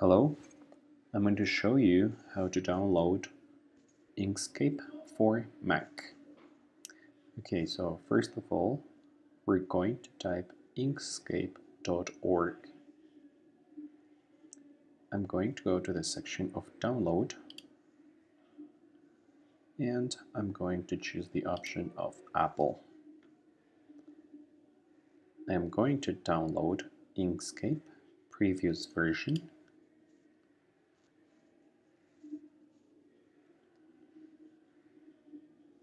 Hello, I'm going to show you how to download Inkscape for Mac. Okay, so first of all, we're going to type inkscape.org. I'm going to go to the section of download and I'm going to choose the option of Apple. I'm going to download Inkscape previous version.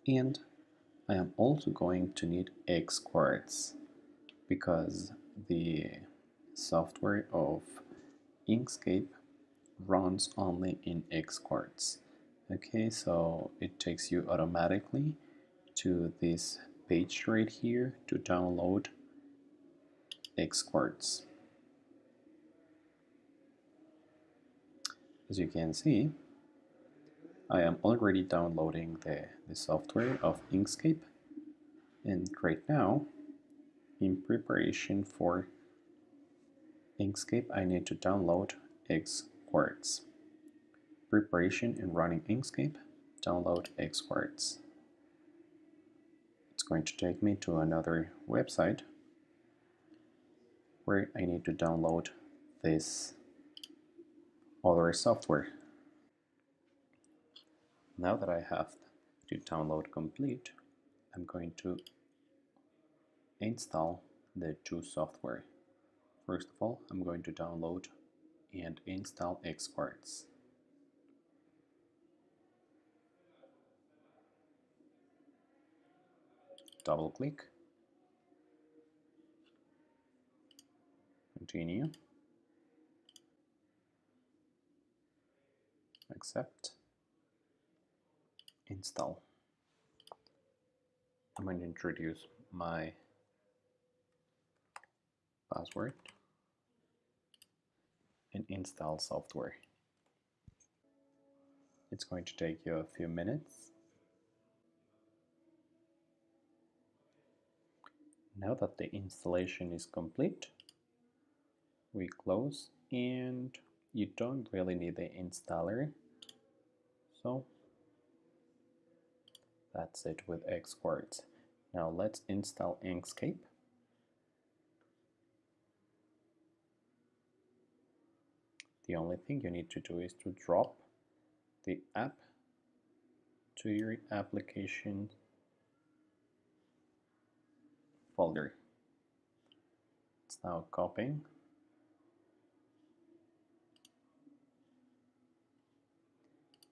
And I am also going to need Xquartz because the software of Inkscape runs only in Xquartz. Okay, so it takes you automatically to this page right here to download Xquartz. As you can see, I am already downloading the software of Inkscape, and right now, in preparation for Inkscape, I need to download Xquartz. Preparation in running Inkscape, download Xquartz. It's going to take me to another website where I need to download this other software. Now that I have the download complete, I'm going to install the two software. First of all, I'm going to download and install Xquartz. Double click, continue, accept, install. I'm going to introduce my password and install software. It's going to take you a few minutes. Now that the installation is complete, we close, and you don't really need the installer, so that's it with Xquartz. Now let's install Inkscape. The only thing you need to do is to drop the app to your application folder. It's now copying.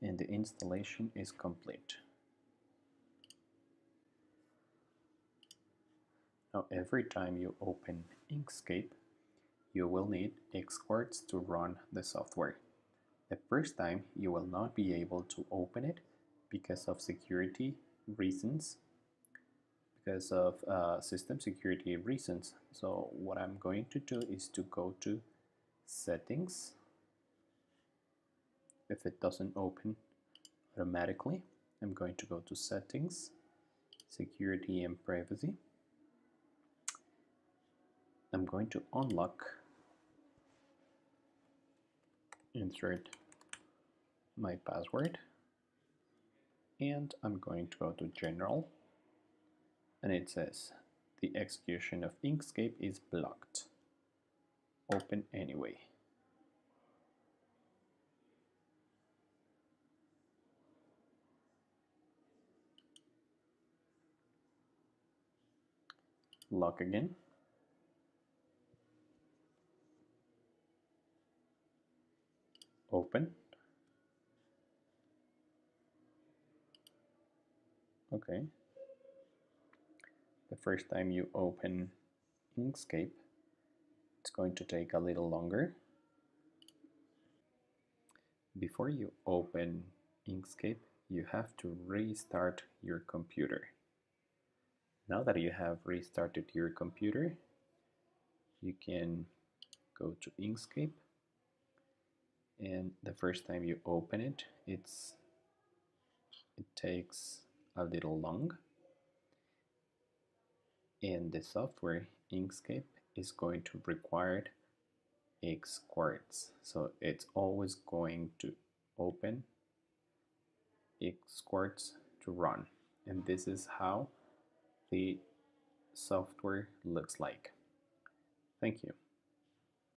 And the installation is complete. Now every time you open Inkscape, you will need Xquartz to run the software. The first time you will not be able to open it because of security reasons, because of system security reasons. So what I'm going to do is to go to settings. If it doesn't open automatically, I'm going to go to settings, security and privacy. I'm going to unlock, insert my password, and I'm going to go to general, and it says the execution of Inkscape is blocked. Open anyway. Lock again. Open. Okay. The first time you open Inkscape, it's going to take a little longer. Before you open Inkscape, you have to restart your computer. Now that you have restarted your computer, you can go to Inkscape, and the first time you open it, it takes a little long, and the software Inkscape is going to require X quartz. So it's always going to open X quartz to run. And this is how the software looks like. Thank you.